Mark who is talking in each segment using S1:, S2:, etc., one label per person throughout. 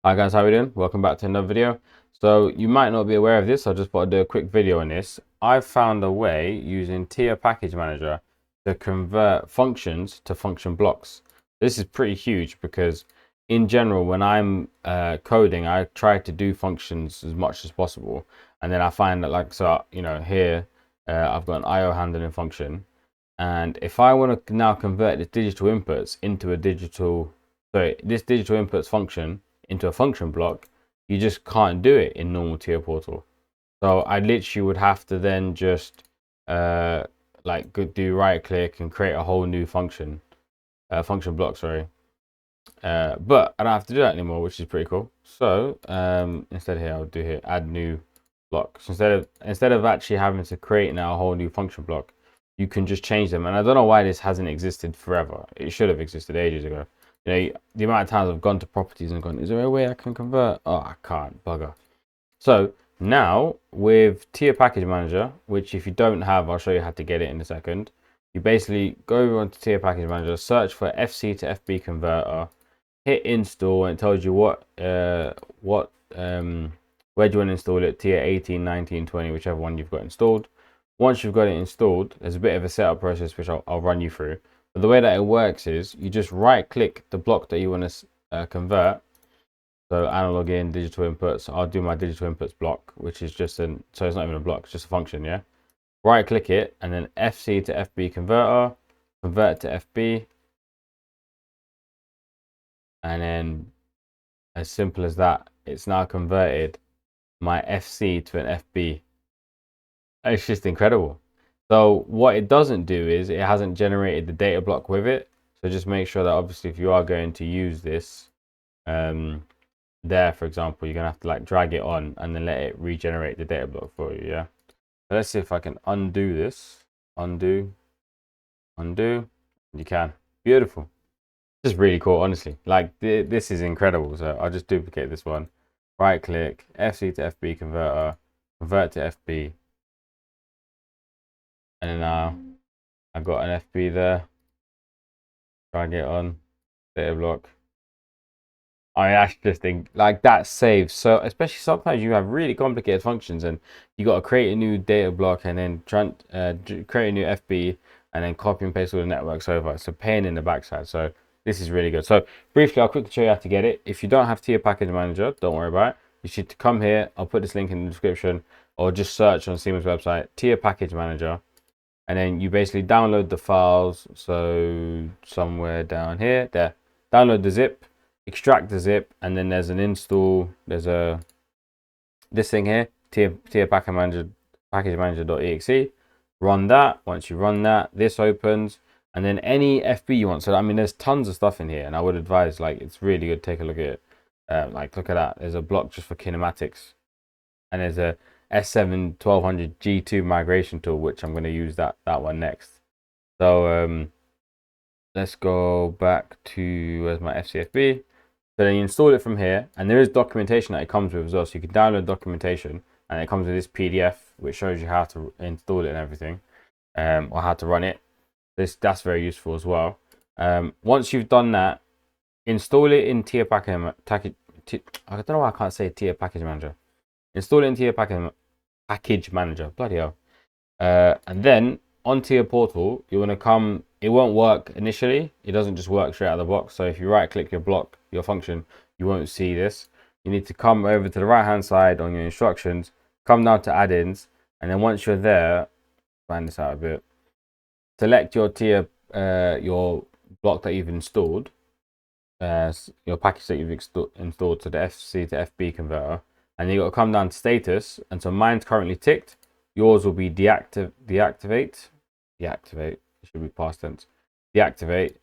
S1: Hi guys, how we doing? Welcome back to another video. So you might not be aware of this, I just want to do a quick video on this. I've found a way using Tier Package Manager to convert functions to function blocks. This is pretty huge because in general, when I'm coding, I try to do functions as much as possible. And then I find that here I've got an IO handling function. And if I want to now convert this digital inputs into this digital inputs function into a function block, you just can't do it in normal tier portal. So I literally would have to then just do right click and create a whole new function block, sorry. But I don't have to do that anymore, which is pretty cool. So instead here, I'll do here add new block. So instead of actually having to create now a whole new function block, you can just change them. And I don't know why this hasn't existed forever. It should have existed ages ago. You know, the amount of times I've gone to properties and gone, is there a way I can convert? Oh, I can't, bugger. So now with Tier Package Manager, which if you don't have, I'll show you how to get it in a second. You basically go over onto Tier Package Manager, search for FC to FB converter, hit install, and it tells you where do you want to install it, tier 18, 19, 20, whichever one you've got installed. Once you've got it installed, there's a bit of a setup process which I'll run you through. But the way that it works is you just right click the block that you want to convert. So analog in, digital inputs. I'll do my digital inputs block, which is just so it's not even a block, it's just a function, yeah? Right click it and then FC to FB converter, convert to FB. And then as simple as that, it's now converted my FC to an FB. It's just incredible. So what it doesn't do is it hasn't generated the data block with it. So just make sure that obviously if you are going to use this there, for example, you're gonna have to like drag it on and then let it regenerate the data block for you. Yeah. So let's see if I can undo this. Undo. You can. Beautiful. Just really cool, honestly. Like this is incredible. So I'll just duplicate this one. Right click, FC to FB converter, convert to FB. And now I've got an FB there. Drag it on, data block. I actually just think like that saves. So especially sometimes you have really complicated functions and you got to create a new data block and then create a new FB and then copy and paste all the networks over. It's a pain in the backside. So this is really good. So briefly, I'll quickly show you how to get it. If you don't have Tier Package Manager, don't worry about it. You should come here. I'll put this link in the description or just search on Siemens website, Tier Package Manager. And then you basically download the files. So somewhere down here, there, download the zip, extract the zip, and then there's an install. There's this thing here, tier package manager.exe. Run that. Once you run that, this opens, and then any FB you want. So I mean, there's tons of stuff in here, and I would advise like it's really good. Take a look at it. Like look at that. There's a block just for kinematics, and there's a S7 1200 G2 migration tool, which I'm going to use that one next. So let's go back to where's my FCFB. So then you install it from here, and there is documentation that it comes with as well. So you can download documentation, and it comes with this PDF, which shows you how to install it and everything, or how to run it. That's very useful as well. Once you've done that, install it in Tier Package. I don't know why I can't say Tier Package Manager. Install it in Tier Package Manager. Bloody hell. And then onto your portal, you want to come. It won't work initially. It doesn't just work straight out of the box. So if you right click your block, your function, you won't see this. You need to come over to the right hand side on your instructions, come down to add-ins, and then once you're there, find this out a bit. Select your tier, your block that you've installed, your package that you've installed to the FC to FB converter, and then you got to come down to status. And so mine's currently ticked. Yours will be deactivate. It should be past tense. Deactivate,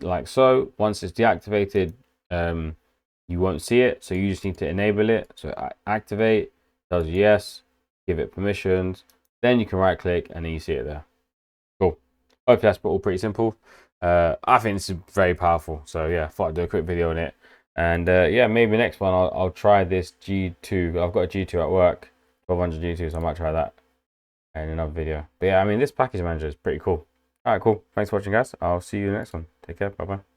S1: like so. Once it's deactivated, you won't see it. So you just need to enable it. So activate, tells you yes, give it permissions. Then you can right click and then you see it there. Cool. Hopefully that's all pretty simple. I think this is very powerful. So yeah, thought I'd do a quick video on it. And yeah, maybe next one I'll try this G2. I've got a G2 at work, 1200 G2, so I might try that in another video. But yeah, I mean, this package manager is pretty cool. All right, cool. Thanks for watching, guys. I'll see you in the next one. Take care. Bye bye.